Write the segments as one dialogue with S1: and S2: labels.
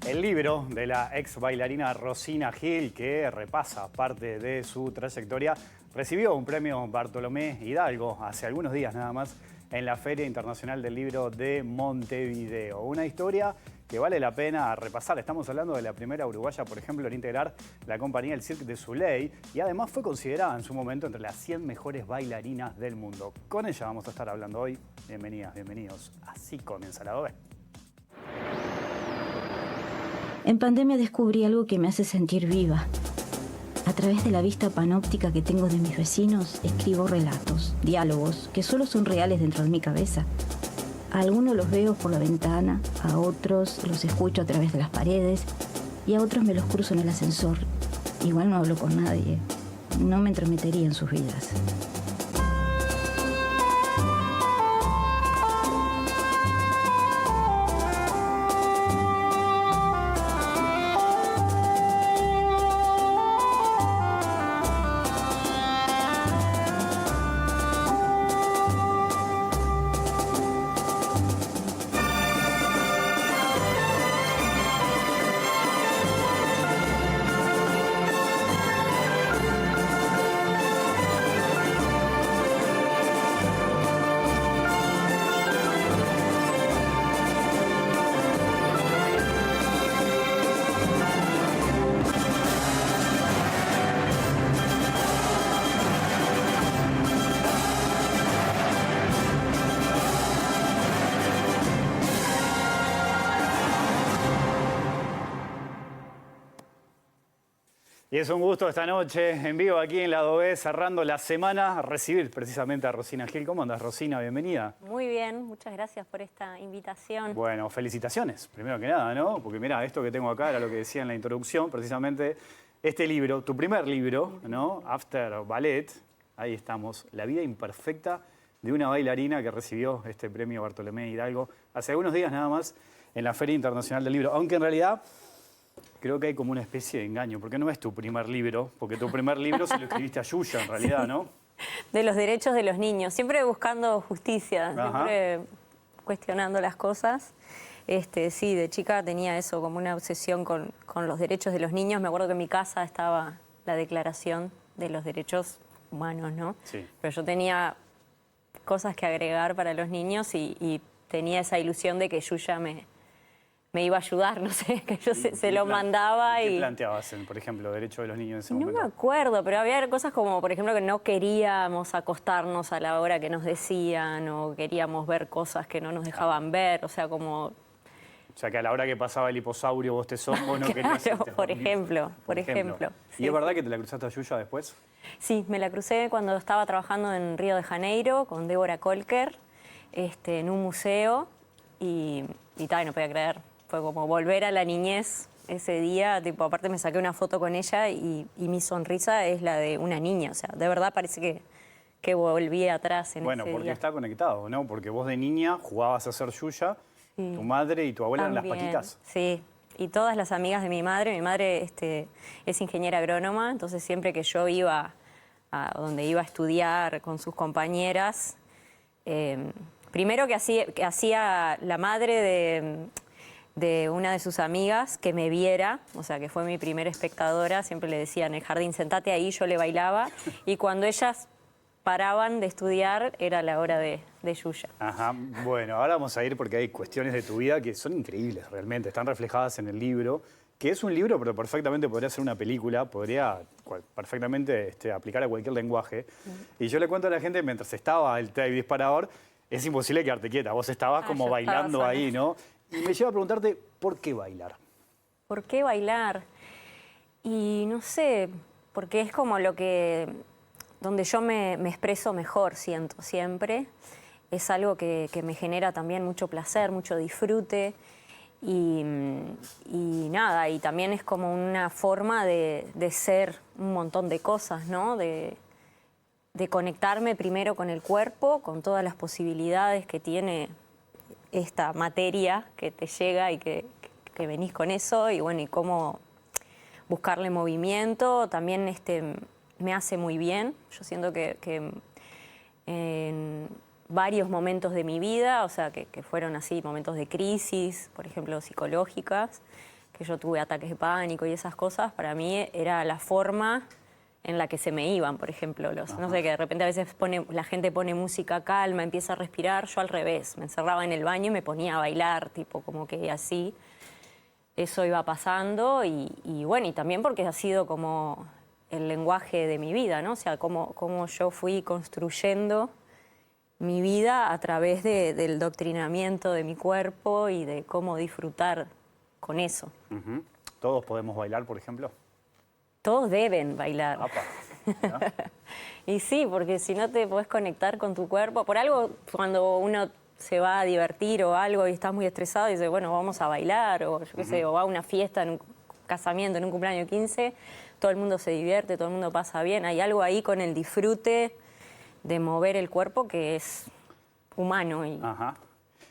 S1: El libro de la ex bailarina Rosina Gil, que repasa parte de su trayectoria, recibió un premio Bartolomé Hidalgo hace algunos días nada más en la Feria Internacional del Libro de Montevideo. Una historia que vale la pena repasar. Estamos hablando de la primera uruguaya, por ejemplo, en integrar la compañía El Cirque du Soleil y además fue considerada en su momento entre las 100 mejores bailarinas del mundo. Con ella vamos a estar hablando hoy. Bienvenidas, bienvenidos. Así comienza la OVE.
S2: En pandemia descubrí algo que me hace sentir viva. A través de la vista panóptica que tengo de mis vecinos, escribo relatos, diálogos, que solo son reales dentro de mi cabeza. A algunos los veo por la ventana, a otros los escucho a través de las paredes y a otros me los cruzo en el ascensor. Igual no hablo con nadie, no me entrometería en sus vidas.
S1: Y es un gusto esta noche, en vivo aquí en la OVE, cerrando la semana, recibir precisamente a Rosina Gil. ¿Cómo andas, Rosina? Bienvenida.
S3: Muy bien, muchas gracias por esta invitación.
S1: Bueno, felicitaciones, primero que nada, ¿no? Porque mira, esto que tengo acá era lo que decía en la introducción, precisamente este libro, tu primer libro, ¿no? After Ballet, ahí estamos, La vida imperfecta de una bailarina que recibió este premio Bartolomé Hidalgo hace algunos días nada más en la Feria Internacional del Libro, aunque en realidad creo que hay como una especie de engaño, porque no es tu primer libro, porque tu primer libro se lo escribiste a Yuya, en realidad, ¿no?
S3: De los derechos de los niños, siempre buscando justicia, siempre cuestionando las cosas. Sí, de chica tenía eso, como una obsesión con los derechos de los niños. Me acuerdo que en mi casa estaba la Declaración de los Derechos Humanos, ¿no?
S1: Sí.
S3: Pero yo tenía cosas que agregar para los niños y tenía esa ilusión de que Yuya me iba a ayudar, no sé, que yo se lo mandaba.
S1: ¿Qué planteabas, por ejemplo, derecho de los niños en ese momento?
S3: No me acuerdo, pero había cosas como, por ejemplo, que no queríamos acostarnos a la hora que nos decían o queríamos ver cosas que no nos dejaban ver, o sea, como...
S1: O sea, que a la hora que pasaba el hiposaurio, vos vos no querías...
S3: Claro, por ejemplo.
S1: ¿Y es verdad que te la cruzaste a Yuya después?
S3: Sí, me la crucé cuando estaba trabajando en Río de Janeiro con Débora Kolker, en un museo, y no podía creer. Fue como volver a la niñez ese día, tipo, aparte me saqué una foto con ella y mi sonrisa es la de una niña, o sea, de verdad parece que volví atrás en ese día.
S1: Bueno, porque está conectado, ¿no? Porque vos de niña jugabas a ser Yuya, sí. Tu madre y tu abuela eran las Paquitas.
S3: Sí, y todas las amigas de mi madre es ingeniera agrónoma, entonces siempre que yo iba a donde iba a estudiar con sus compañeras, primero que hacía la madre de una de sus amigas que me viera, o sea, que fue mi primera espectadora, siempre le decía en el jardín, sentate ahí, yo le bailaba, y cuando ellas paraban de estudiar, era la hora de Yuya.
S1: Ajá, bueno, ahora vamos a ir porque hay cuestiones de tu vida que son increíbles realmente, están reflejadas en el libro, que es un libro, pero perfectamente podría ser una película, podría perfectamente aplicar a cualquier lenguaje. Y yo le cuento a la gente, mientras estaba el tape disparador, es imposible quedarte quieta, vos estabas como bailando ahí, ¿no? Y me lleva a preguntarte, ¿por qué bailar?
S3: ¿Por qué bailar? Y no sé, porque es como donde yo me expreso mejor, siento siempre. Es algo que me genera también mucho placer, mucho disfrute. Y nada, y también es como una forma de ser un montón de cosas, ¿no? De conectarme primero con el cuerpo, con todas las posibilidades que tiene esta materia que te llega y que venís con eso, y bueno, y cómo buscarle movimiento, también me hace muy bien. Yo siento que en varios momentos de mi vida, o sea, que fueron así, momentos de crisis, por ejemplo, psicológicas, que yo tuve ataques de pánico y esas cosas, para mí era la forma en la que se me iban, por ejemplo. No sé, que de repente a veces la gente pone música calma, empieza a respirar, yo al revés, me encerraba en el baño y me ponía a bailar, tipo como que así. Eso iba pasando y bueno, y también porque ha sido como el lenguaje de mi vida, ¿no? O sea, cómo yo fui construyendo mi vida a través del doctrinamiento de mi cuerpo y de cómo disfrutar con eso.
S1: ¿Todos podemos bailar, por ejemplo?
S3: Todos deben bailar.
S1: Apa, ¿no?
S3: Y sí, porque si no te podés conectar con tu cuerpo, por algo cuando uno se va a divertir o algo y estás muy estresado y dice, bueno, vamos a bailar, o yo qué sé, o va a una fiesta, en un casamiento, en un cumpleaños 15, todo el mundo se divierte, todo el mundo pasa bien. Hay algo ahí con el disfrute de mover el cuerpo que es humano.
S1: Ajá.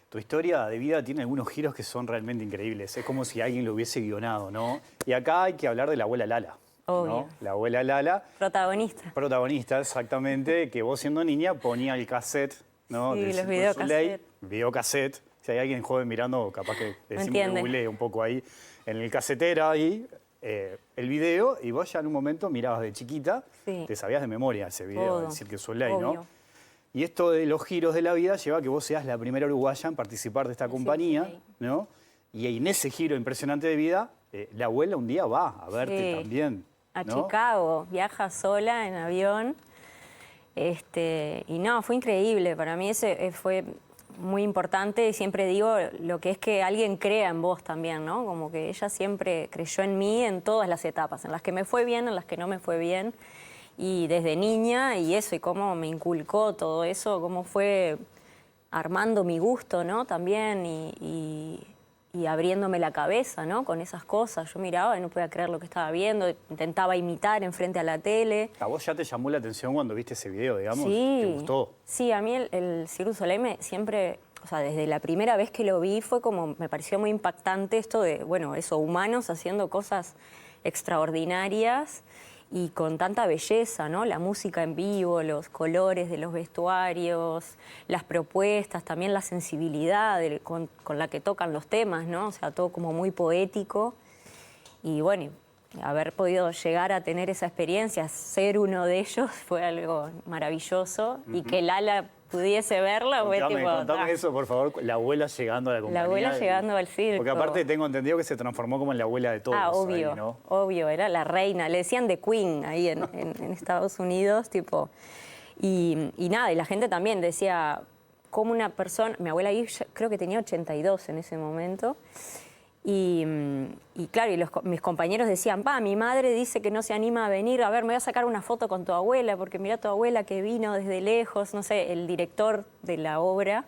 S1: Tu historia de vida tiene algunos giros que son realmente increíbles. Es como si alguien lo hubiese guionado, ¿no? Y acá hay que hablar de la abuela Lala.
S3: Obvio.
S1: ¿No? La abuela Lala.
S3: Protagonista.
S1: Protagonista, exactamente, que vos siendo niña ponía el cassette, ¿no?
S3: Sí,
S1: de
S3: los
S1: Cirque du
S3: videocassettes.
S1: Soleil, videocassette. Si hay alguien joven mirando, capaz que
S3: Entiende.
S1: googlee un poco ahí. En el casetera ahí, el video, y vos ya en un momento mirabas de chiquita,
S3: Sí.
S1: te sabías de memoria ese video
S3: Todo.
S1: del Cirque du Soleil,
S3: Obvio.
S1: ¿no? Y esto de los giros de la vida lleva a que vos seas la primera uruguaya en participar de esta compañía,
S3: Soleil.
S1: ¿no? Y en ese giro impresionante de vida, la abuela un día va a verte
S3: Sí.
S1: también.
S3: A
S1: ¿no?
S3: Chicago, viaja sola en avión. Y no, fue increíble. Para mí ese fue muy importante y siempre digo lo que es que alguien crea en vos también, ¿no? Como que ella siempre creyó en mí en todas las etapas, en las que me fue bien, en las que no me fue bien. Y desde niña y eso, y cómo me inculcó todo eso, cómo fue armando mi gusto, ¿no? También y abriéndome la cabeza, ¿no? Con esas cosas. Yo miraba y no podía creer lo que estaba viendo, intentaba imitar enfrente a la tele.
S1: ¿A vos ya te llamó la atención cuando viste ese video, digamos?
S3: Sí.
S1: ¿Te gustó?
S3: Sí, a mí el Cirque du Soleil siempre, o sea, desde la primera vez que lo vi fue como, me pareció muy impactante esto de, bueno, eso, humanos haciendo cosas extraordinarias y con tanta belleza, ¿no? La música en vivo, los colores de los vestuarios, las propuestas, también la sensibilidad con la que tocan los temas, ¿no? O sea, todo como muy poético. Y bueno, haber podido llegar a tener esa experiencia, ser uno de ellos, fue algo maravilloso. Y que Lala pudiese verla fue tipo...
S1: Contame eso, por favor, la abuela llegando a la compañía.
S3: La abuela llegando al circo.
S1: Porque aparte tengo entendido que se transformó como en la abuela de todos.
S3: Obvio,
S1: ahí, ¿no?
S3: obvio, era la reina. Le decían The Queen ahí en Estados Unidos, tipo... Y nada, y la gente también decía, como una persona... Mi abuela ahí creo que tenía 82 en ese momento. Y claro, mis compañeros decían, mi madre dice que no se anima a venir, a ver, me voy a sacar una foto con tu abuela, porque mira tu abuela que vino desde lejos, no sé, el director de la obra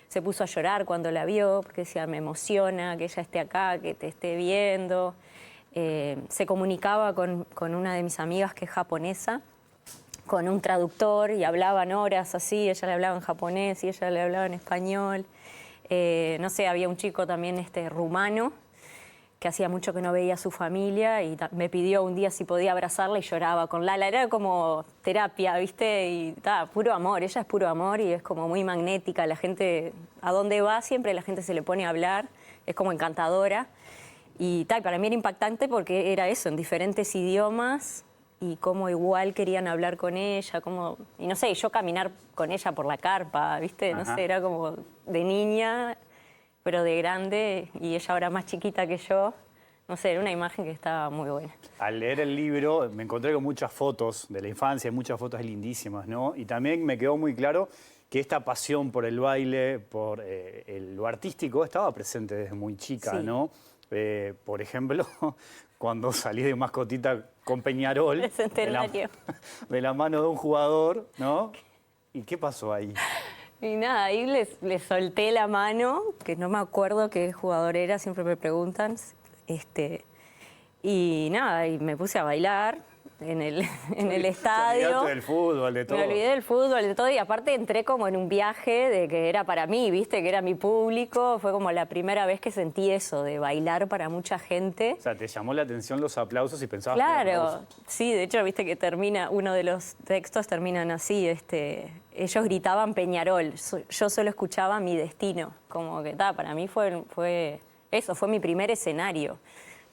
S3: se puso a llorar cuando la vio, porque decía, me emociona que ella esté acá, que te esté viendo. Se comunicaba con una de mis amigas que es japonesa, con un traductor, y hablaban horas así, ella le hablaba en japonés y ella le hablaba en español. No sé, había un chico también rumano que hacía mucho que no veía a su familia y me pidió un día si podía abrazarla y lloraba con Lala. Era como terapia, ¿viste? Y puro amor, ella es puro amor y es como muy magnética. La gente, a donde va siempre la gente se le pone a hablar, es como encantadora. Y para mí era impactante porque era eso, en diferentes idiomas y cómo igual querían hablar con ella, y no sé, yo caminar con ella por la carpa, ¿viste? No sé, era como de niña, pero de grande, y ella ahora más chiquita que yo. No sé, era una imagen que estaba muy buena.
S1: Al leer el libro me encontré con muchas fotos de la infancia, muchas fotos lindísimas, ¿no? Y también me quedó muy claro que esta pasión por el baile, por lo artístico, estaba presente desde muy chica,
S3: Sí.
S1: ¿no? Por ejemplo, cuando salí de mascotita con Peñarol,
S3: El centenario.
S1: de la mano de un jugador, ¿no? ¿Y qué pasó ahí?
S3: Y nada, ahí les solté la mano, que no me acuerdo qué jugador era, siempre me preguntan. Y nada, y me puse a bailar en el estadio.
S1: Te olvidaste del fútbol, de todo.
S3: Me olvidé del fútbol, de todo, y aparte entré como en un viaje de que era para mí, ¿viste? Que era mi público. Fue como la primera vez que sentí eso, de bailar para mucha gente.
S1: O sea, te llamó la atención los aplausos y pensabas que eran
S3: Claro,
S1: aplausos.
S3: sí, de hecho, viste que termina, uno de los textos terminan así, ellos gritaban Peñarol, yo solo escuchaba Mi Destino, como que para mí fue eso, fue mi primer escenario.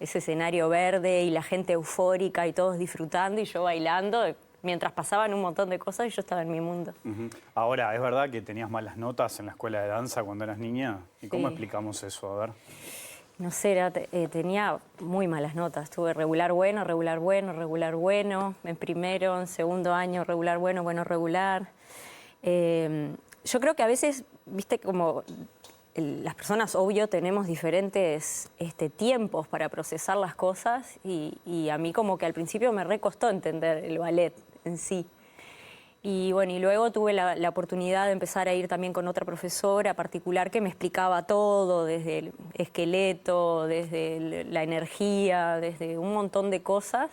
S3: ese escenario verde y la gente eufórica y todos disfrutando y yo bailando, mientras pasaban un montón de cosas y yo estaba en mi mundo.
S1: Ahora, ¿es verdad que tenías malas notas en la escuela de danza cuando eras niña? ¿Y cómo
S3: Sí.
S1: explicamos eso? A ver.
S3: No sé, tenía muy malas notas. Tuve regular bueno, regular bueno, regular bueno. En primero, en segundo año, regular bueno, bueno, regular. Yo creo que a veces, viste, como las personas, obvio, tenemos diferentes tiempos para procesar las cosas y a mí como que al principio me recostó entender el ballet en sí. Y bueno, y luego tuve la oportunidad de empezar a ir también con otra profesora particular que me explicaba todo, desde el esqueleto, desde la energía, desde un montón de cosas.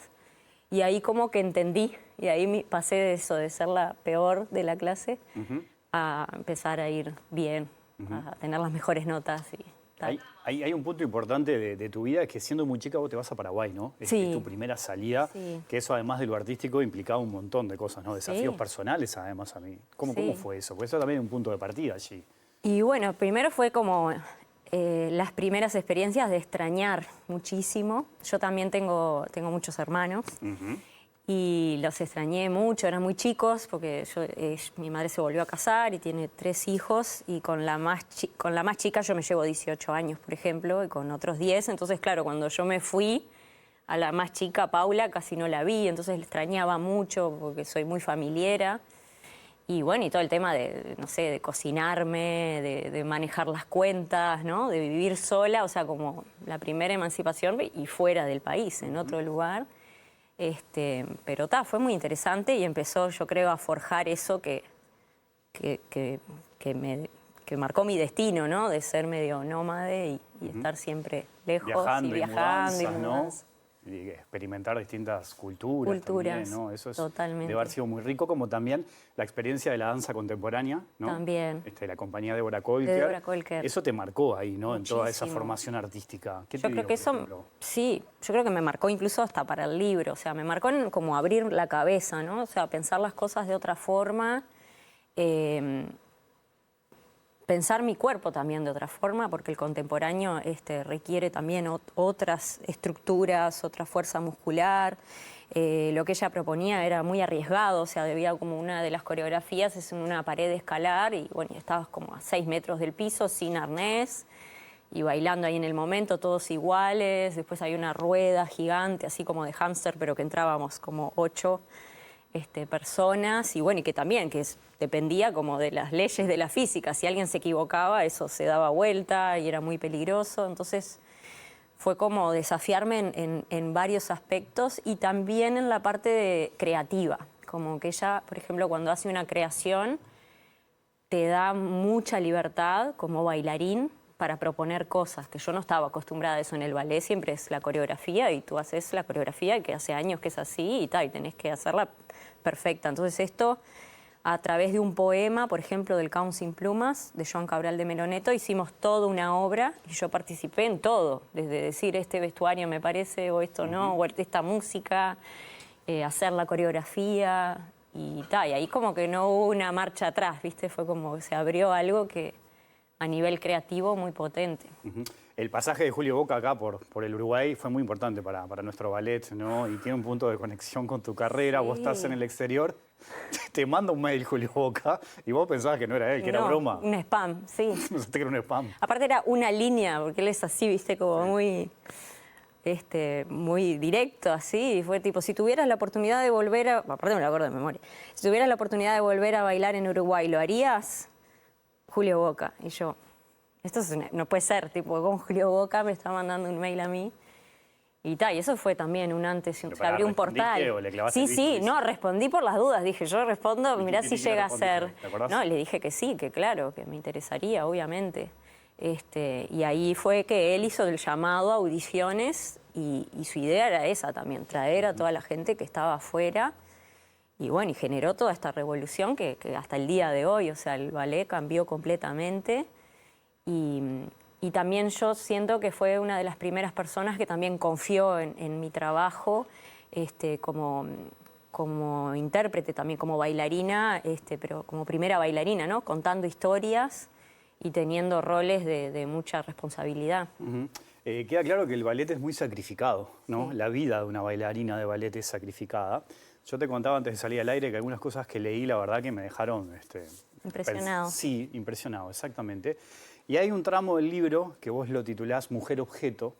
S3: Y ahí como que entendí, y ahí pasé de eso, de ser la peor de la clase, a empezar a ir bien, a tener las mejores notas y tal.
S1: Hay un punto importante de tu vida, que siendo muy chica vos te vas a Paraguay, ¿no?
S3: Sí.
S1: Es tu primera salida,
S3: Sí.
S1: que eso además de lo artístico implicaba un montón de cosas, ¿no? Desafíos
S3: Sí.
S1: personales además a mí. ¿Cómo
S3: Sí.
S1: fue eso? Porque eso también es un punto de partida allí.
S3: Y bueno, primero fue como las primeras experiencias de extrañar muchísimo. Yo también tengo muchos hermanos y los extrañé mucho, eran muy chicos porque mi madre se volvió a casar y tiene 3 hijos y con la más chica yo me llevo 18 años, por ejemplo, y con otros 10. Entonces, claro, cuando yo me fui, a la más chica, Paula, casi no la vi, entonces la extrañaba mucho porque soy muy familiera. Y bueno, y todo el tema de, no sé, de cocinarme, de manejar las cuentas, ¿no? De vivir sola, o sea, como la primera emancipación y fuera del país, en otro lugar. Pero fue muy interesante y empezó, yo creo, a forjar eso que marcó mi destino, ¿no? De ser medio nómade y estar siempre lejos
S1: Viajando
S3: y viajando
S1: mudanzas,
S3: y
S1: ¿no?
S3: mudanzas.
S1: Y experimentar distintas culturas.
S3: Culturas,
S1: También, ¿no? Eso
S3: totalmente.
S1: debe haber sido muy rico, como también la experiencia de la danza contemporánea, ¿no?
S3: También.
S1: La compañía Débora Kolker.
S3: De Débora Kolker.
S1: Eso te marcó ahí, ¿no? En toda esa
S3: Muchísimo.
S1: formación artística. ¿Qué
S3: Yo
S1: te
S3: creo
S1: dio,
S3: que
S1: por
S3: eso,
S1: ejemplo?
S3: sí, yo creo que me marcó incluso hasta para el libro, o sea, me marcó en como abrir la cabeza, ¿no? O sea, pensar las cosas de otra forma, pensar mi cuerpo también de otra forma, porque el contemporáneo requiere también otras estructuras, otra fuerza muscular. Lo que ella proponía era muy arriesgado, o sea, debía como una de las coreografías es en una pared de escalar y bueno, estabas como a 6 metros del piso sin arnés y bailando ahí en el momento, todos iguales. Después hay una rueda gigante, así como de hámster, pero que entrábamos como 8 personas y bueno, y que también dependía como de las leyes de la física. Si alguien se equivocaba, eso se daba vuelta y era muy peligroso. Entonces fue como desafiarme en varios aspectos y también en la parte creativa. Como que ella, por ejemplo, cuando hace una creación, te da mucha libertad como bailarín para proponer cosas, que yo no estaba acostumbrada a eso en el ballet, siempre es la coreografía y tú haces la coreografía que hace años que es así y tal, y tenés que hacerla perfecta. Entonces esto, a través de un poema, por ejemplo, del Caun sin plumas, de Joan Cabral de Meloneto, hicimos toda una obra y yo participé en todo, desde decir este vestuario me parece, o esto no, o esta música, hacer la coreografía y tal. Y ahí como que no hubo una marcha atrás, ¿viste? Fue como que se abrió algo que a nivel creativo muy potente.
S1: El pasaje de Julio Boca acá por el Uruguay fue muy importante para nuestro ballet, ¿no? Y tiene un punto de conexión con tu carrera.
S3: Sí.
S1: Vos estás en el exterior, te manda un mail Julio Boca y vos pensabas que no era él, que era broma.
S3: Un spam, sí.
S1: Pensaste que era un spam.
S3: Aparte era una línea, porque él es así, viste, como muy directo, así. Y fue tipo, si tuvieras la oportunidad de volver a... Aparte me lo acuerdo de memoria. Si tuvieras la oportunidad de volver a bailar en Uruguay, ¿lo harías? Julio Boca. Y yo, esto no puede ser, tipo, con Julio Boca me está mandando un mail a mí. Y tal, y eso fue también un antes, se abrió un portal.
S1: ¿O le clavaste
S3: Sí,
S1: el visto?
S3: sí, no, respondí por las dudas. Dije, yo respondo,
S1: ¿Y
S3: mirá
S1: qué
S3: si llega a ser.
S1: respondiste? ¿Te acordás?
S3: No, le dije que sí, que claro, que me interesaría, obviamente. Y ahí fue que él hizo el llamado a audiciones y su idea era esa también, traer a toda la gente que estaba afuera. Y bueno, y generó toda esta revolución que hasta el día de hoy, o sea, el ballet cambió completamente. Y también yo siento que fue una de las primeras personas que también confió en mi trabajo como intérprete, también como bailarina, pero como primera bailarina, ¿no? Contando historias y teniendo roles de mucha responsabilidad.
S1: Queda claro que el ballet es muy sacrificado, ¿no? Sí. La vida de una bailarina de ballet es sacrificada. Yo te contaba antes de salir al aire que algunas cosas que leí, la verdad que me dejaron...
S3: impresionado.
S1: Sí, impresionado, exactamente. Y hay un tramo del libro que vos lo titulás Mujer Objeto,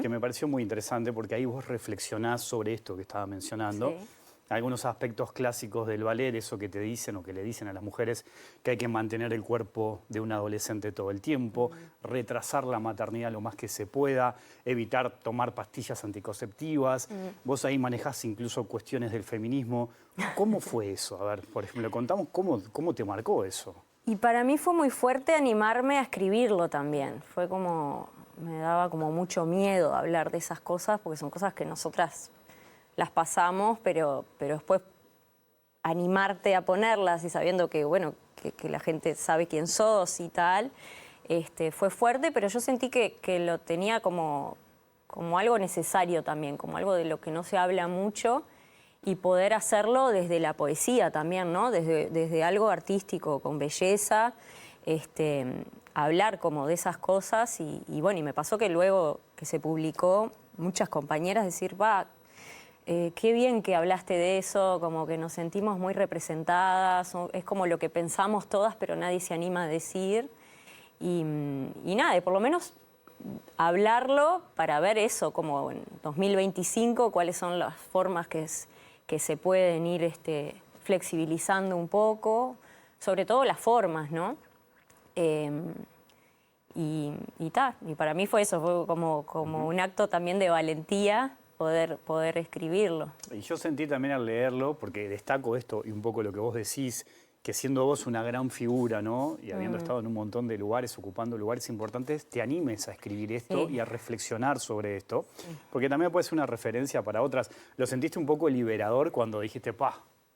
S1: que me pareció muy interesante porque ahí vos reflexionás sobre esto que estaba mencionando. Sí. Algunos aspectos clásicos del ballet, eso que te dicen o que le dicen a las mujeres, que hay que mantener el cuerpo de un adolescente todo el tiempo, retrasar la maternidad lo más que se pueda, evitar tomar pastillas anticonceptivas. Vos ahí manejás incluso cuestiones del feminismo. ¿Cómo fue eso? A ver, por ejemplo, contamos cómo te marcó eso.
S3: Y para mí fue muy fuerte animarme a escribirlo también. Fue como, me daba como mucho miedo hablar de esas cosas, porque son cosas que nosotras las pasamos, pero después animarte a ponerlas y sabiendo que, bueno, que la gente sabe quién sos y tal, fue fuerte, pero yo sentí que lo tenía como algo necesario también, como algo de lo que no se habla mucho, y poder hacerlo desde la poesía también, ¿no? Desde algo artístico, con belleza, hablar como de esas cosas, y bueno, y me pasó que luego que se publicó, muchas compañeras decir, va, qué bien que hablaste de eso, como que nos sentimos muy representadas, es como lo que pensamos todas, pero nadie se anima a decir. Y nada, y por lo menos hablarlo para ver eso, como en 2025, cuáles son las formas que se pueden ir flexibilizando un poco, sobre todo las formas, ¿no? Y para mí fue eso, fue como un acto también de valentía, poder escribirlo.
S1: Y yo sentí también al leerlo, porque destaco esto y un poco lo que vos decís, que siendo vos una gran figura, ¿no? Y habiendo estado en un montón de lugares, ocupando lugares importantes, te animes a escribir esto y a reflexionar sobre esto, porque también puede ser una referencia para otras. ¿Lo sentiste un poco liberador cuando dijiste,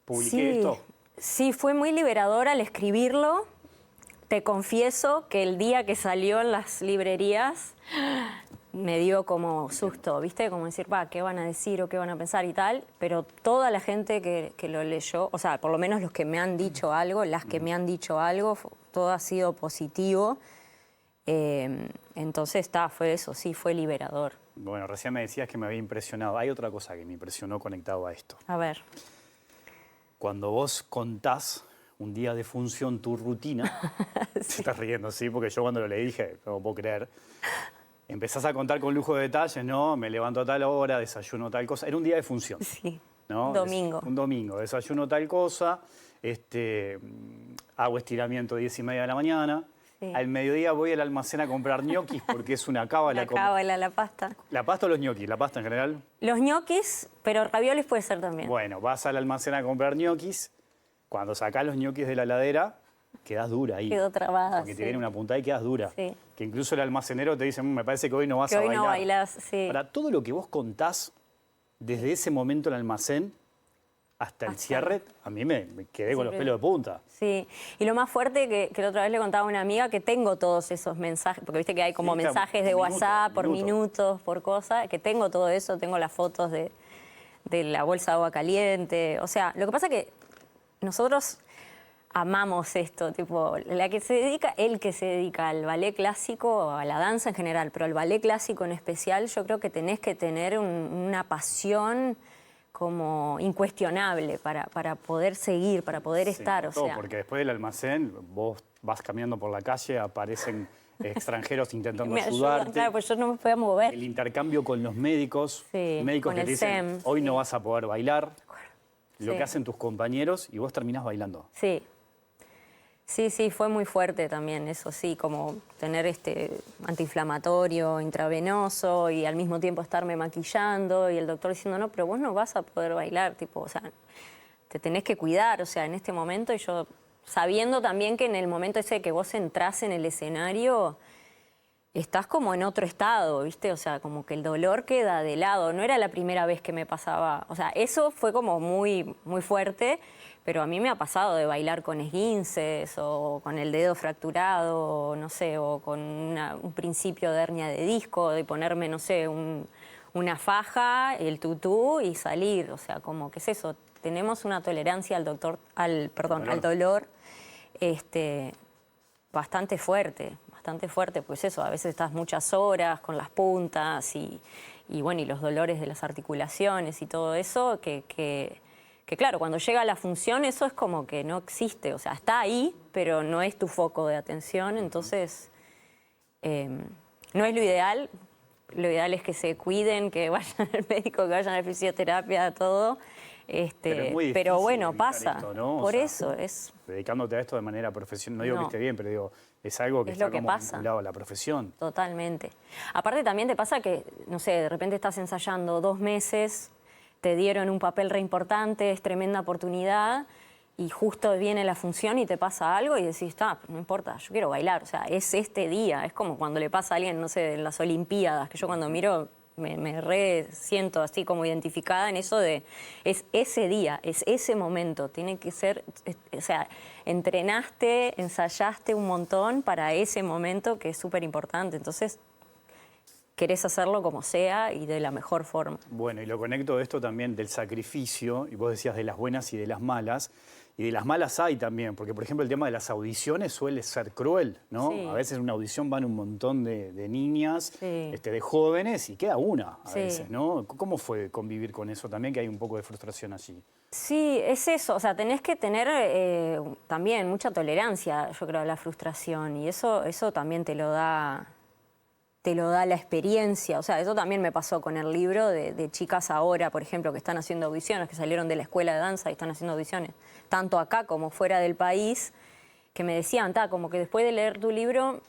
S1: publiqué esto?
S3: Sí, fue muy liberador al escribirlo. Te confieso que el día que salió en las librerías me dio como susto, ¿viste? Como decir, ¿qué van a decir o qué van a pensar y tal? Pero toda la gente que lo leyó, o sea, por lo menos los que me han dicho algo, las que me han dicho algo, todo ha sido positivo. Entonces, fue eso, sí, fue liberador.
S1: Bueno, recién me decías que me había impresionado. Hay otra cosa que me impresionó conectado a esto.
S3: A ver.
S1: Cuando vos contás un día de función, tu rutina, sí. Te estás riendo, sí, porque yo cuando lo leí dije, no puedo creer. Empezás a contar con lujo de detalles, ¿no? Me levanto a tal hora, desayuno tal cosa. Era un día de función.
S3: Sí,
S1: ¿no?
S3: Un domingo.
S1: Un domingo, desayuno tal cosa, hago estiramiento 10:30 de la mañana. Sí. Al mediodía voy al almacén a comprar ñoquis porque es una cábala.
S3: La cábala, la pasta.
S1: ¿La pasta o los ñoquis? ¿La pasta en general?
S3: Los ñoquis, pero raviolis puede ser también.
S1: Bueno, vas al almacén a comprar ñoquis. Cuando sacás los ñoquis de la heladera, quedás dura ahí.
S3: Quedó trabada,
S1: porque te viene una puntada y quedas dura.
S3: Sí.
S1: Que incluso el almacenero te dice, me parece que hoy no vas a bailar.
S3: Que hoy no bailás, sí.
S1: Para todo lo que vos contás, desde ese momento en el almacén hasta el cierre, a mí me quedé con los pelos de punta.
S3: Sí, y lo más fuerte que la otra vez le contaba a una amiga, que tengo todos esos mensajes, porque viste que hay como mensajes de WhatsApp por minutos, por cosas, que tengo todo eso, tengo las fotos de la bolsa de agua caliente. O sea, lo que pasa es que nosotros amamos esto, tipo, el que se dedica al ballet clásico, a la danza en general, pero al ballet clásico en especial, yo creo que tenés que tener una pasión como incuestionable para poder seguir, para poder estar.
S1: O sea, porque después del almacén, vos vas caminando por la calle, aparecen extranjeros intentando ayudarte.
S3: Claro, pues yo no me podía mover.
S1: El intercambio con los médicos, médicos que te dicen, hoy no vas a poder bailar. Lo que hacen tus compañeros y vos terminás bailando.
S3: Sí. Sí, fue muy fuerte también, eso sí, como tener antiinflamatorio intravenoso y al mismo tiempo estarme maquillando y el doctor diciendo, no, pero vos no vas a poder bailar, tipo, o sea, te tenés que cuidar, o sea, en este momento, y yo sabiendo también que en el momento ese que vos entrás en el escenario, estás como en otro estado, ¿viste? O sea, como que el dolor queda de lado. No era la primera vez que me pasaba. O sea, eso fue como muy, muy fuerte, pero a mí me ha pasado de bailar con esguinces o con el dedo fracturado, o no sé, o con un principio de hernia de disco, de ponerme, no sé, una faja, el tutú y salir. O sea, como que es eso. Tenemos una tolerancia al dolor bastante fuerte. bastante fuerte, pues eso, a veces estás muchas horas con las puntas y bueno, y los dolores de las articulaciones y todo eso, que claro, cuando llega la función eso es como que no existe, o sea, está ahí, pero no es tu foco de atención, entonces no es lo ideal es que se cuiden, que vayan al médico, que vayan a la fisioterapia, todo.
S1: Pero es muy difícil
S3: Pero bueno,
S1: evitar
S3: pasa.
S1: esto, ¿no? O
S3: Por
S1: sea,
S3: eso es.
S1: Dedicándote a esto de manera profesional, no digo que
S3: No.
S1: esté bien, pero digo, es algo que
S3: Es
S1: está
S3: lo que
S1: como
S3: pasa.
S1: vinculado a la profesión.
S3: Totalmente. Aparte también te pasa que, no sé, de repente estás ensayando 2 meses, te dieron un papel re importante, es tremenda oportunidad, y justo viene la función y te pasa algo y decís, no importa, yo quiero bailar, o sea, es este día, es como cuando le pasa a alguien, no sé, en las Olimpiadas, que yo cuando miro me re siento así como identificada en eso de, es ese día, es ese momento, tiene que ser, o sea, entrenaste, ensayaste un montón para ese momento que es súper importante, entonces querés hacerlo como sea y de la mejor forma.
S1: Bueno, y lo conecto de esto también del sacrificio, y vos decías de las buenas y de las malas, y de las malas hay también, porque por ejemplo el tema de las audiciones suele ser cruel, ¿no?
S3: Sí.
S1: A veces en una audición van un montón de niñas,
S3: Sí.
S1: de jóvenes, y queda una a
S3: Sí.
S1: veces, ¿no? ¿Cómo fue convivir con eso también, que hay un poco de frustración allí?
S3: Sí, es eso, o sea, tenés que tener también mucha tolerancia, yo creo, a la frustración, y eso también te lo da la experiencia. O sea, eso también me pasó con el libro de chicas ahora, por ejemplo, que están haciendo audiciones, que salieron de la escuela de danza y están haciendo audiciones, tanto acá como fuera del país, que me decían, como que después de leer tu libro,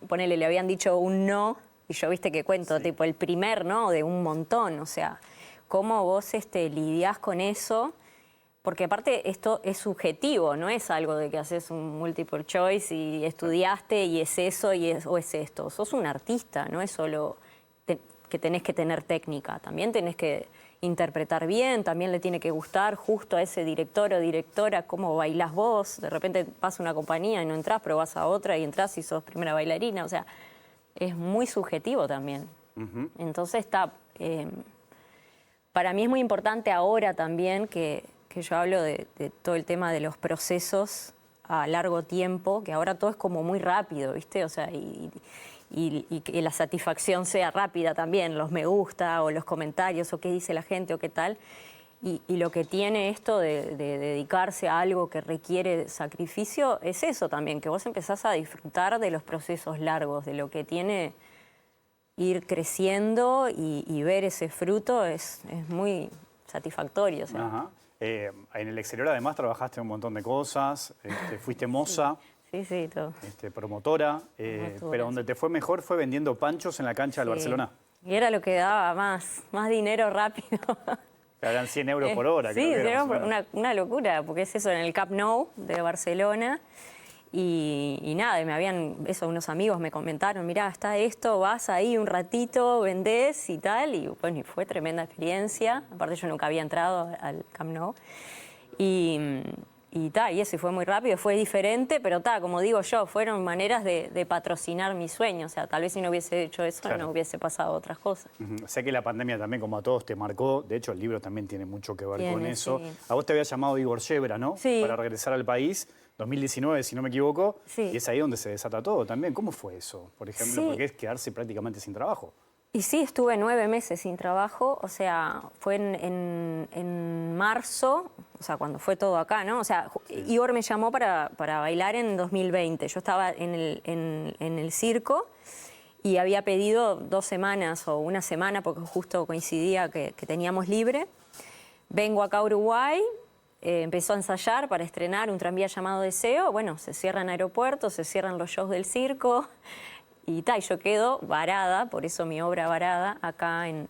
S3: ponele, le habían dicho un no, y yo viste que cuento, tipo el primer no de un montón, o sea, cómo vos lidiás con eso. Porque aparte esto es subjetivo, no es algo de que haces un multiple choice y estudiaste y es eso o es esto. Sos un artista, no es solo que tenés que tener técnica, también tenés que interpretar bien, también le tiene que gustar justo a ese director o directora cómo bailás vos. De repente pasa una compañía y no entrás, pero vas a otra y entrás y sos primera bailarina. O sea, es muy subjetivo también. Entonces para mí es muy importante ahora también que yo hablo de todo el tema de los procesos a largo tiempo, que ahora todo es como muy rápido, ¿viste? O sea, y que la satisfacción sea rápida también, los me gusta o los comentarios o qué dice la gente o qué tal. Y lo que tiene esto de dedicarse a algo que requiere sacrificio es eso también, que vos empezás a disfrutar de los procesos largos, de lo que tiene ir creciendo y ver ese fruto es muy satisfactorio. O sea.
S1: Ajá. En el exterior además trabajaste un montón de cosas, fuiste moza,
S3: Sí, todo.
S1: Promotora, pero donde te fue mejor fue vendiendo panchos en la cancha del Barcelona.
S3: Y era lo que daba más dinero rápido.
S1: Que eran 100 euros por hora.
S3: Sí,
S1: creo que era,
S3: era una locura, porque es eso, en el Camp Nou de Barcelona. Y nada, unos amigos me comentaron, mirá, está esto, vas ahí un ratito, vendés y tal, y bueno, y fue tremenda experiencia, aparte yo nunca había entrado al Camp Nou, y eso fue muy rápido, fue diferente, pero como digo yo, fueron maneras de patrocinar mi sueño, o sea, tal vez si no hubiese hecho eso,
S1: claro,
S3: no hubiese pasado otras cosas.
S1: Sé que la pandemia también, como a todos, te marcó, de hecho el libro también tiene mucho que ver con eso.
S3: Sí.
S1: A vos te había llamado Igor Shebra, ¿no?
S3: Sí.
S1: Para regresar al país, 2019, si no me equivoco,
S3: Sí.
S1: y es ahí donde se desata todo también. ¿Cómo fue eso, por ejemplo?
S3: Sí.
S1: Porque es quedarse prácticamente sin trabajo.
S3: Y sí, estuve 9 meses sin trabajo, o sea, fue en marzo, o sea, cuando fue todo acá, ¿no? O sea, Igor me llamó para bailar en 2020. Yo estaba en el circo y había pedido 2 semanas o 1 semana, porque justo coincidía que teníamos libre. Vengo acá a Uruguay, empezó a ensayar para estrenar un tranvía llamado Deseo. Bueno, se cierran aeropuertos, se cierran los shows del circo. Y yo quedo varada, por eso mi obra varada, acá en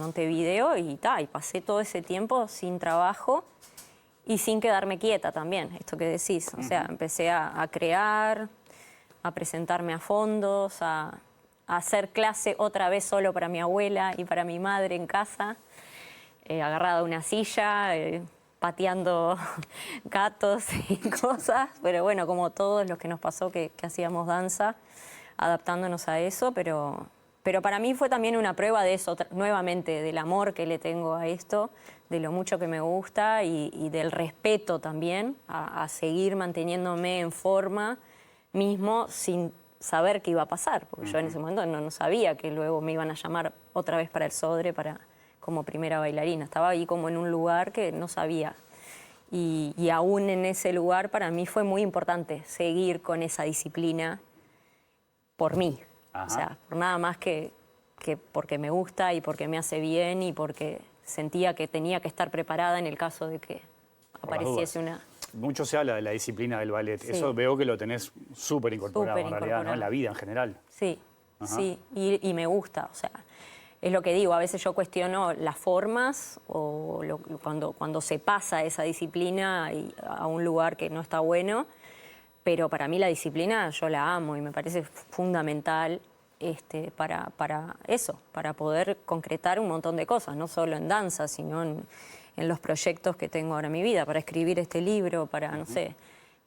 S3: Montevideo, y pasé todo ese tiempo sin trabajo y sin quedarme quieta también, esto que decís. O sea, empecé a crear, a presentarme a fondos, a hacer clase otra vez solo para mi abuela y para mi madre en casa, agarrada a una silla, pateando gatos y cosas, pero bueno, como todos los que nos pasó que hacíamos danza, adaptándonos a eso, pero para mí fue también una prueba de eso, nuevamente, del amor que le tengo a esto, de lo mucho que me gusta y del respeto también a seguir manteniéndome en forma mismo sin saber qué iba a pasar, porque yo en ese momento no sabía que luego me iban a llamar otra vez para el Sodre como primera bailarina. Estaba ahí como en un lugar que no sabía. Y aún en ese lugar para mí fue muy importante seguir con esa disciplina por mí.
S1: Ajá.
S3: O sea, por nada más que porque me gusta y porque me hace bien y porque sentía que tenía que estar preparada en el caso de que apareciese una...
S1: Mucho se habla de la disciplina del ballet.
S3: Sí.
S1: Eso veo que lo tenés súper incorporado en realidad, ¿no?
S3: incorporado.
S1: En la vida en general.
S3: Sí,
S1: Ajá.
S3: sí, y me gusta, o sea, es lo que digo, a veces yo cuestiono las formas o cuando se pasa esa disciplina a un lugar que no está bueno, pero para mí la disciplina yo la amo y me parece fundamental para eso, para poder concretar un montón de cosas, no solo en danza, sino en los proyectos que tengo ahora en mi vida, para escribir este libro, para, no sé,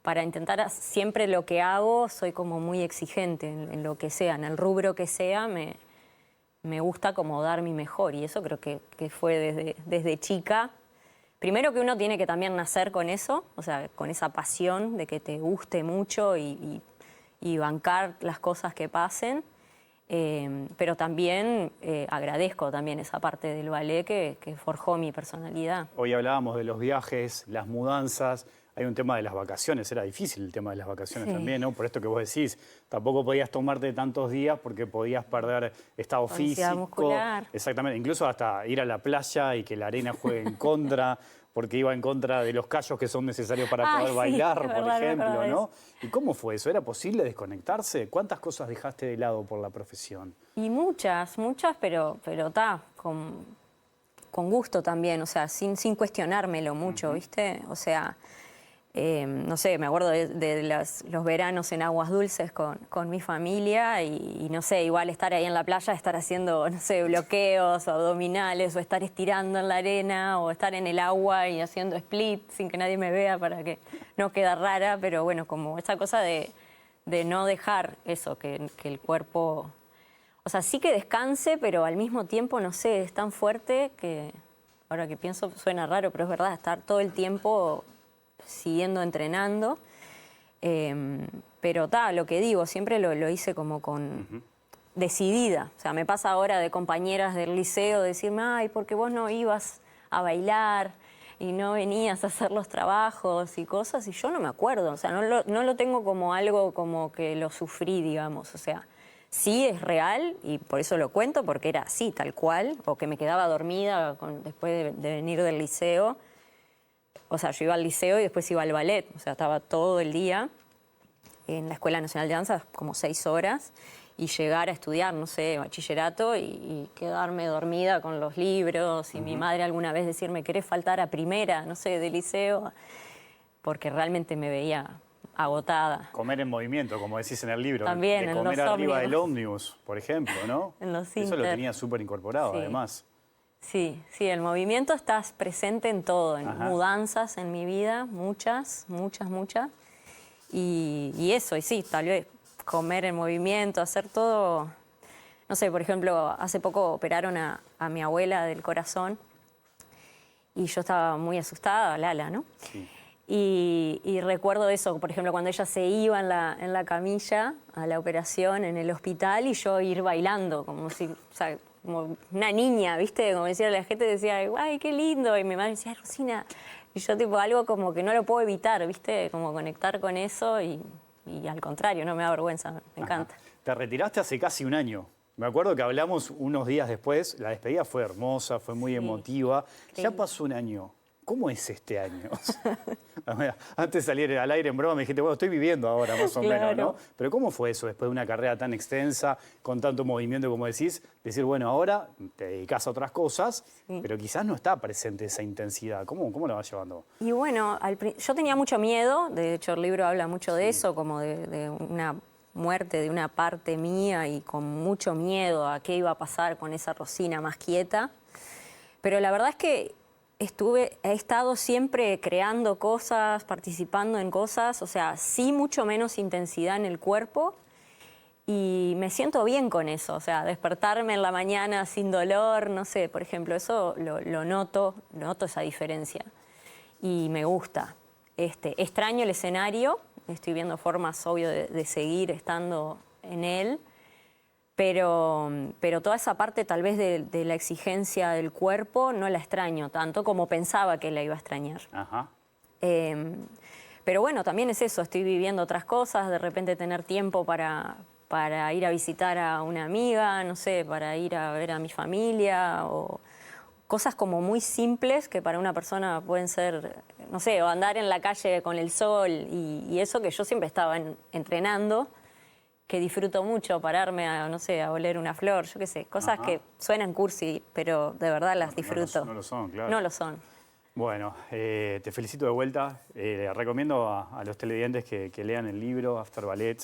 S3: para intentar siempre lo que hago, soy como muy exigente en lo que sea, en el rubro que sea, me gusta como dar mi mejor y eso creo que fue desde chica. Primero que uno tiene que también nacer con eso, o sea, con esa pasión de que te guste mucho y bancar las cosas que pasen. Pero también agradezco también esa parte del ballet que forjó mi personalidad.
S1: Hoy hablábamos de los viajes, las mudanzas, hay un tema de las vacaciones, era difícil el tema de las vacaciones también, ¿no? Por esto que vos decís, tampoco podías tomarte tantos días porque podías perder estado
S3: Densidad
S1: físico.
S3: muscular.
S1: Exactamente, incluso hasta ir a la playa y que la arena juegue en contra, porque iba en contra de los callos que son necesarios para poder
S3: sí,
S1: bailar,
S3: es
S1: por
S3: verdad, me
S1: ejemplo,
S3: acuerdo de
S1: ¿no?
S3: eso.
S1: ¿Y cómo fue eso? ¿Era posible desconectarse? ¿Cuántas cosas dejaste de lado por la profesión?
S3: Y muchas, pero con gusto también, o sea, sin cuestionármelo mucho, ¿viste? O sea, no sé, me acuerdo de los veranos en Aguas Dulces con mi familia y no sé, igual estar ahí en la playa, estar haciendo, no sé, bloqueos o abdominales o estar estirando en la arena o estar en el agua y haciendo split sin que nadie me vea para que no quede rara, pero bueno, como esa cosa de no dejar eso, que el cuerpo... O sea, sí que descanse, pero al mismo tiempo, no sé, es tan fuerte que, ahora que pienso, suena raro, pero es verdad, estar todo el tiempo siguiendo entrenando. Pero lo que digo, siempre lo hice como decidida. O sea, me pasa ahora de compañeras del liceo decirme, ay, ¿por qué vos no ibas a bailar y no venías a hacer los trabajos y cosas? Y yo no me acuerdo, o sea, no lo tengo como algo como que lo sufrí, digamos, o sea... Sí, es real y por eso lo cuento, porque era así, tal cual, o que me quedaba dormida después de venir del liceo. O sea, yo iba al liceo y después iba al ballet, o sea, estaba todo el día en la Escuela Nacional de Danza, como 6 horas, y llegar a estudiar, no sé, bachillerato y quedarme dormida con los libros y mi madre alguna vez decirme, ¿querés faltar a primera, no sé, de liceo? Porque realmente me veía... agotada.
S1: Comer en movimiento, como decís en el libro.
S3: También,
S1: de
S3: en
S1: comer
S3: los
S1: arriba
S3: ómnibus.
S1: del ómnibus, por ejemplo, ¿no?
S3: En los
S1: Eso lo
S3: inter.
S1: tenía súper incorporado,
S3: Sí.
S1: además.
S3: Sí, el movimiento está presente en todo, en
S1: Ajá.
S3: mudanzas en mi vida, muchas. Y eso, y sí, tal vez comer en movimiento, hacer todo. No sé, por ejemplo, hace poco operaron a mi abuela del corazón y yo estaba muy asustada, Lala, ¿no?
S1: Sí.
S3: Y recuerdo eso, por ejemplo, cuando ella se iba en la camilla a la operación en el hospital y yo ir bailando, como si, o sea, como una niña, ¿viste? Como decía la gente, decía, ¡ay, qué lindo! Y mi madre decía, Rosina, y yo tipo algo como que no lo puedo evitar, ¿viste? Como conectar con eso y al contrario, no me da vergüenza, me encanta.
S1: Te retiraste hace casi un año. Me acuerdo que hablamos unos días después, la despedida fue hermosa, fue muy emotiva. Ya pasó un año. ¿Cómo es este año? Antes de salir al aire en broma me dijiste, bueno, estoy viviendo ahora más o menos, ¿no? Pero ¿cómo fue eso después de una carrera tan extensa, con tanto movimiento como decís? Decir, bueno, ahora te dedicas a otras cosas, pero quizás no está presente esa intensidad. ¿Cómo la vas llevando?
S3: Y bueno, yo tenía mucho miedo, de hecho el libro habla mucho de eso, como de una muerte de una parte mía y con mucho miedo a qué iba a pasar con esa Rosina más quieta. Pero la verdad es que he estado siempre creando cosas, participando en cosas, o sea, sí mucho menos intensidad en el cuerpo y me siento bien con eso, o sea, despertarme en la mañana sin dolor, no sé, por ejemplo, eso lo noto esa diferencia y me gusta. Extraño el escenario, estoy viendo formas, obvio, de seguir estando en él, pero toda esa parte tal vez de la exigencia del cuerpo no la extraño tanto como pensaba que la iba a extrañar.
S1: Ajá.
S3: Pero bueno, también es eso, estoy viviendo otras cosas, de repente tener tiempo para ir a visitar a una amiga, no sé, para ir a ver a mi familia, o cosas como muy simples que para una persona pueden ser, no sé, o andar en la calle con el sol y eso que yo siempre estaba entrenando, que disfruto mucho, pararme a, no sé, a oler una flor, yo qué sé, cosas que suenan cursi, pero de verdad las disfruto.
S1: No lo son, claro.
S3: No lo son.
S1: Bueno, te felicito de vuelta. Recomiendo a los televidentes que lean el libro After Ballet.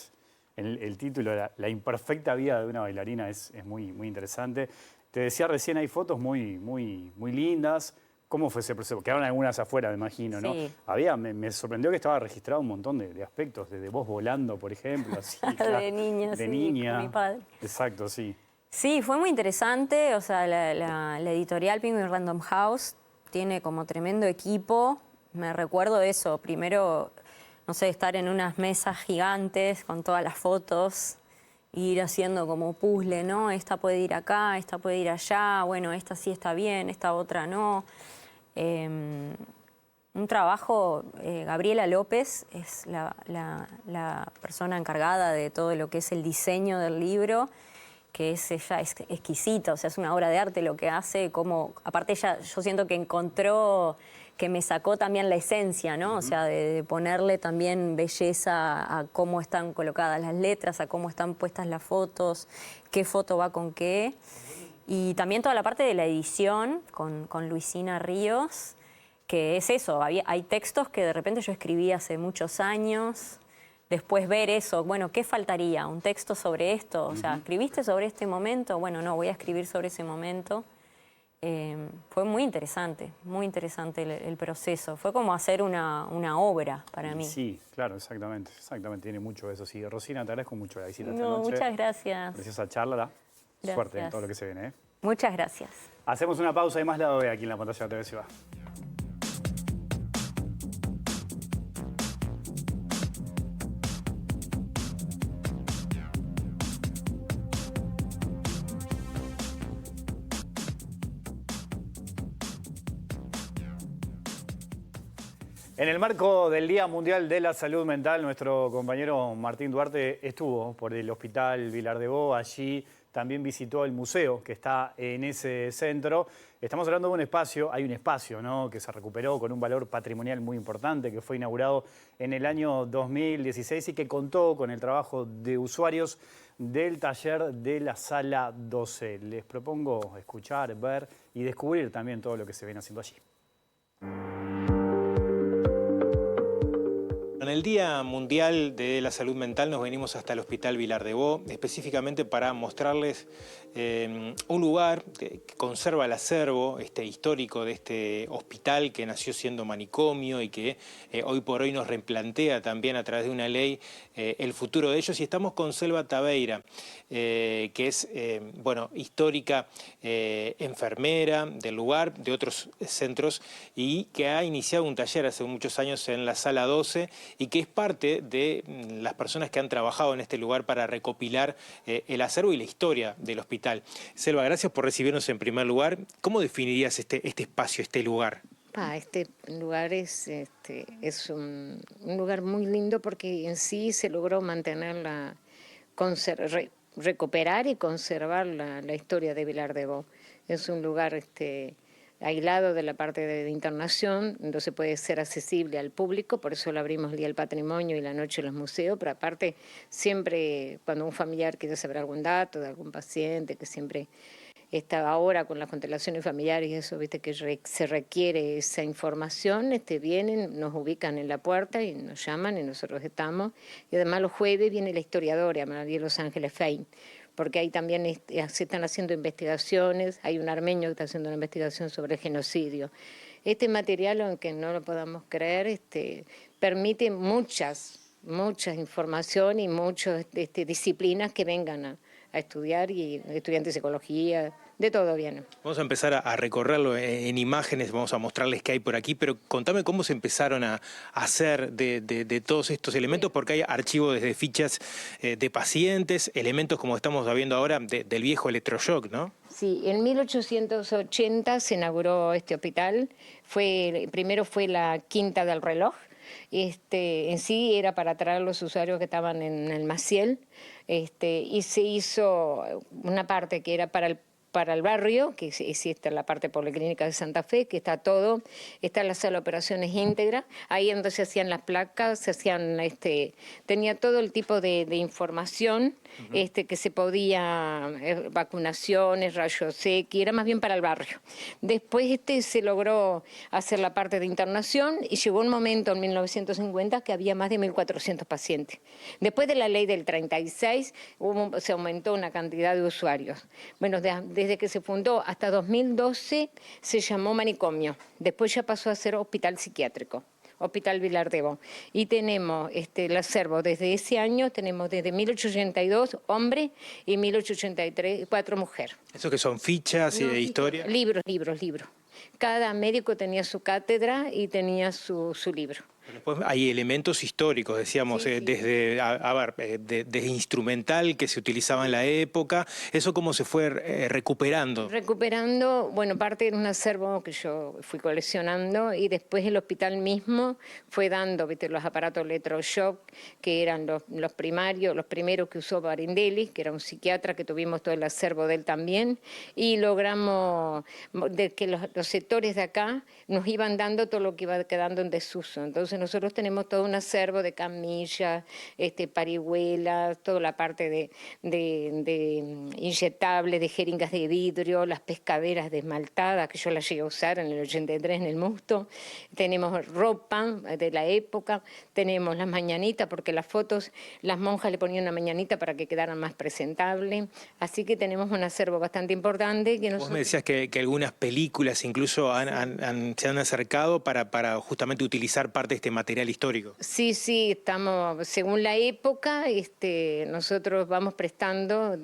S1: El título, la imperfecta vida de una bailarina, es muy, muy interesante. Te decía recién, hay fotos muy lindas. ¿Cómo fue ese proceso? Quedaron algunas afuera, me imagino, ¿no?
S3: Sí.
S1: Me sorprendió que estaba registrado un montón de aspectos, desde vos volando, por ejemplo. Así,
S3: De niña,
S1: de
S3: sí,
S1: niña.
S3: con mi padre.
S1: Exacto, sí.
S3: Sí, fue muy interesante. O sea, la editorial Penguin Random House tiene como tremendo equipo. Me recuerdo eso. Primero, no sé, estar en unas mesas gigantes con todas las fotos, ir haciendo como puzzle, ¿no? Esta puede ir acá, esta puede ir allá, bueno, esta sí está bien, esta otra no. Un trabajo, Gabriela López es la persona encargada de todo lo que es el diseño del libro, que ella es exquisita, o sea, es una obra de arte lo que hace, como, aparte ella, yo siento que encontró, que me sacó también la esencia, ¿no? O sea, de ponerle también belleza a cómo están colocadas las letras, a cómo están puestas las fotos, qué foto va con qué. Y también toda la parte de la edición con Luisina Ríos, que es eso, hay textos que de repente yo escribí hace muchos años. Después ver eso, bueno, ¿qué faltaría? ¿Un texto sobre esto? O sea, ¿escribiste sobre este momento? Bueno, no, voy a escribir sobre ese momento. Fue muy interesante el proceso. Fue como hacer una obra para mí.
S1: Sí, claro, exactamente, tiene mucho de eso. Sí, Rosina, te agradezco mucho la visita esta
S3: No,
S1: noche.
S3: muchas gracias.
S1: Preciosa charla.
S3: Gracias.
S1: Suerte en todo lo que se viene, ¿eh?
S3: Muchas gracias.
S1: Hacemos una pausa y más lado B aquí en la pantalla de TV Ciudad. En el marco del Día Mundial de la Salud Mental, nuestro compañero Martín Duarte estuvo por el Hospital Vilar de Bo. Allí también visitó el museo que está en ese centro. Estamos hablando de un espacio, hay un espacio, ¿no?, que se recuperó con un valor patrimonial muy importante, que fue inaugurado en el año 2016 y que contó con el trabajo de usuarios del taller de la Sala 12. Les propongo escuchar, ver y descubrir también todo lo que se viene haciendo allí.
S4: En el Día Mundial de la Salud Mental nos venimos hasta el Hospital Vilar de Bo, específicamente para mostrarles un lugar que conserva el acervo histórico de este hospital que nació siendo manicomio y que hoy por hoy nos replantea también a través de una ley el futuro de ellos. Y estamos con Selva Taveira, que es histórica enfermera del lugar, de otros centros, y que ha iniciado un taller hace muchos años en la Sala 12 y que es parte de las personas que han trabajado en este lugar para recopilar el acervo y la historia del hospital. Selva, gracias por recibirnos en primer lugar. ¿Cómo definirías este espacio, este lugar?
S5: Este lugar es un lugar muy lindo porque en sí se logró mantener recuperar y conservar la historia de Vilar de Bo. Es un lugar aislado de la parte de internación, entonces puede ser accesible al público, por eso lo abrimos el Día del Patrimonio y la Noche de los Museos, pero aparte siempre cuando un familiar quiere saber algún dato de algún paciente, que siempre está ahora con las constelaciones familiares y eso, viste que se requiere esa información, vienen, nos ubican en la puerta y nos llaman y nosotros estamos. Y además los jueves viene la historiadora María Los Ángeles Fein, porque ahí también se están haciendo investigaciones, hay un armenio que está haciendo una investigación sobre el genocidio. Este material, aunque no lo podamos creer, permite mucha información y muchas disciplinas que vengan a estudiar, y estudiantes de psicología, de todo viene.
S4: Vamos a empezar a recorrerlo en imágenes, vamos a mostrarles qué hay por aquí, pero contame cómo se empezaron a hacer de todos estos elementos, porque hay archivos desde fichas de pacientes, elementos como estamos viendo ahora del viejo electroshock, ¿no?
S5: Sí, en 1880 se inauguró este hospital, primero fue la Quinta del Reloj. En sí era para traer los usuarios que estaban en el Maciel, y se hizo una parte que era para el barrio, que existe la parte policlínica de Santa Fe, que está todo, está la sala de operaciones íntegra, ahí es donde se hacían las placas, tenía todo el tipo de información que se podía, vacunaciones, rayos X, era más bien para el barrio. Después se logró hacer la parte de internación y llegó un momento en 1950 que había más de 1.400 pacientes. Después de la ley del 36 se aumentó una cantidad de usuarios. Bueno, desde que se fundó hasta 2012 se llamó manicomio, después ya pasó a ser hospital psiquiátrico. Hospital Vilar de Bo. Y tenemos el acervo desde ese año, tenemos desde 1882 hombre y 1883 4 mujeres.
S4: ¿Eso que son fichas y historia?
S5: Libros. Cada médico tenía su cátedra y tenía su libro.
S4: Después hay elementos históricos, decíamos,
S5: Sí.
S4: desde instrumental que se utilizaba en la época. ¿Eso cómo se fue recuperando?
S5: Recuperando, bueno, parte era un acervo que yo fui coleccionando y después el hospital mismo fue dando, ¿viste?, los aparatos electroshock, que eran los primeros que usó Barindelli, que era un psiquiatra, que tuvimos todo el acervo de él también, y logramos que los sectores de acá nos iban dando todo lo que iba quedando en desuso. Entonces nosotros tenemos todo un acervo de camillas, parihuelas, toda la parte de inyectables, de jeringas de vidrio, las pescaderas de esmaltadas, que yo las llegué a usar en el 83 en el Musto. Tenemos ropa de la época, tenemos las mañanitas, porque las fotos, las monjas le ponían una mañanita para que quedaran más presentables. Así que tenemos un acervo bastante importante.
S4: Vos me decías que algunas películas incluso se han acercado para justamente utilizar parte de este material histórico.
S5: Sí, estamos, según la época, nosotros vamos prestando,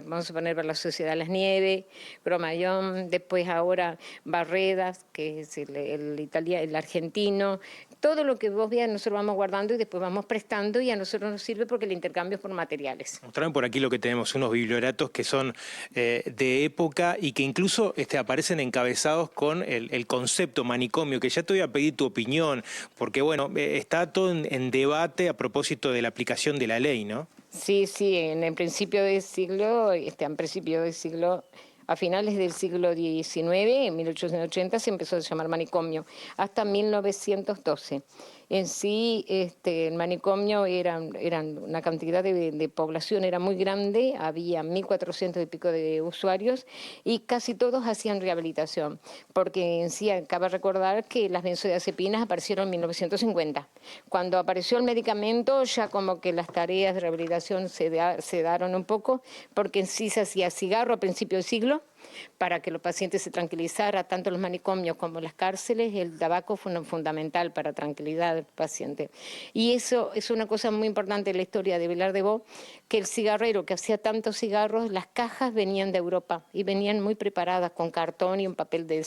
S5: vamos a poner para la Sociedad Las Nieves, Cromayón, después ahora Barredas, que es el argentino. Todo lo que vos veas nosotros vamos guardando y después vamos prestando, y a nosotros nos sirve porque el intercambio es por materiales.
S4: Mostraron por aquí lo que tenemos, unos biblioratos que son de época y que incluso aparecen encabezados con el concepto manicomio, que ya te voy a pedir tu opinión, porque bueno, está todo en debate a propósito de la aplicación de la ley, ¿no?
S5: Sí, en el principio del siglo, a finales del siglo XIX, en 1880, se empezó a llamar manicomio, hasta 1912. En sí, el manicomio eran una cantidad de población, era muy grande, había 1.400 y pico de usuarios y casi todos hacían rehabilitación, porque en sí cabe recordar que las benzodiazepinas aparecieron en 1950. Cuando apareció el medicamento, ya como que las tareas de rehabilitación se daron un poco, porque en sí se hacía cigarro a principio del siglo, para que los pacientes se tranquilizaran, tanto los manicomios como las cárceles, el tabaco fue fundamental para tranquilidad del paciente. Y eso es una cosa muy importante en la historia de Vilar de Bo, que el cigarrero que hacía tantos cigarros, las cajas venían de Europa y venían muy preparadas con cartón y un papel de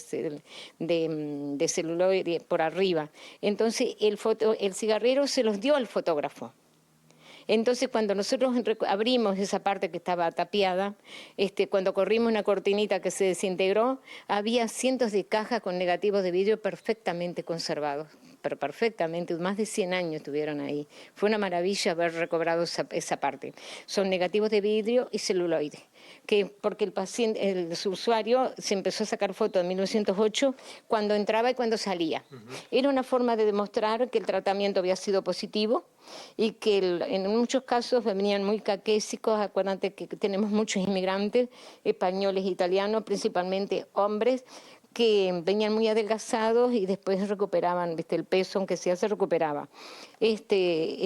S5: celuloide por arriba. Entonces el cigarrero se los dio al fotógrafo. Entonces, cuando nosotros abrimos esa parte que estaba tapiada, cuando corrimos una cortinita que se desintegró, había cientos de cajas con negativos de vidrio perfectamente conservados, pero perfectamente, más de 100 años estuvieron ahí. Fue una maravilla haber recobrado esa parte. Son negativos de vidrio y celuloide, porque el usuario se empezó a sacar fotos en 1908 cuando entraba y cuando salía. Era una forma de demostrar que el tratamiento había sido positivo y que en muchos casos venían muy caquésicos. Acuérdate que tenemos muchos inmigrantes españoles e italianos, principalmente hombres, que venían muy adelgazados y después recuperaban, el peso, aunque sea, se recuperaba.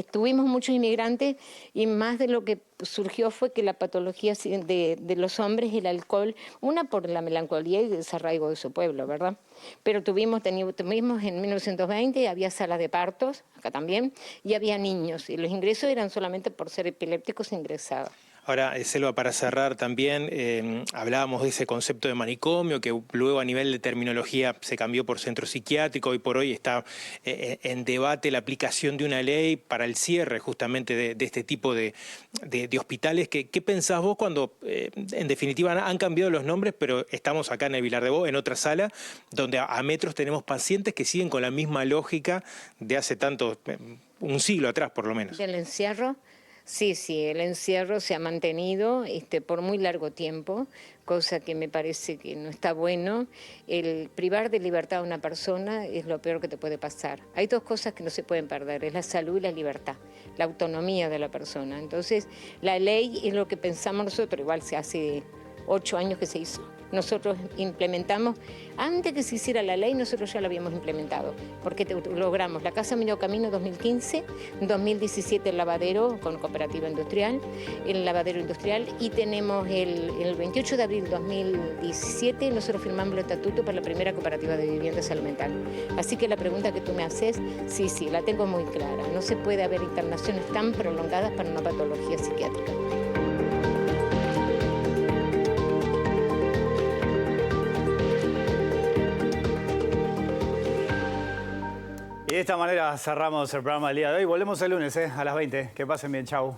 S5: Tuvimos muchos inmigrantes y más de lo que surgió fue que la patología de los hombres, el alcohol, una por la melancolía y el desarraigo de su pueblo, ¿verdad? Pero tuvimos en 1920, había salas de partos, acá también, y había niños, y los ingresos eran solamente por ser epilépticos ingresados.
S4: Ahora, Selva, para cerrar también, hablábamos de ese concepto de manicomio, que luego a nivel de terminología se cambió por centro psiquiátrico. Hoy por hoy está en debate la aplicación de una ley para el cierre justamente de este tipo de hospitales. ¿Qué pensás vos cuando, en definitiva, han cambiado los nombres, pero estamos acá en el Vilar de Bo, en otra sala, donde a metros tenemos pacientes que siguen con la misma lógica de hace tanto, un siglo atrás por lo menos?
S5: ¿Del encierro? Sí, el encierro se ha mantenido por muy largo tiempo, cosa que me parece que no está bueno. El privar de libertad a una persona es lo peor que te puede pasar. Hay dos cosas que no se pueden perder, es la salud y la libertad, la autonomía de la persona. Entonces, la ley es lo que pensamos nosotros, igual se hace 8 años que se hizo. Nosotros implementamos, antes que se hiciera la ley, nosotros ya la habíamos implementado, porque logramos la Casa Medio Camino 2015, 2017 el lavadero con cooperativa industrial, el lavadero industrial, y tenemos el 28 de abril 2017, nosotros firmamos el estatuto para la primera cooperativa de vivienda de salud mental. Así que la pregunta que tú me haces, sí, la tengo muy clara. No se puede haber internaciones tan prolongadas para una patología psiquiátrica.
S1: Y de esta manera cerramos el programa del día de hoy. Volvemos el lunes a las 20. Que pasen bien, chau.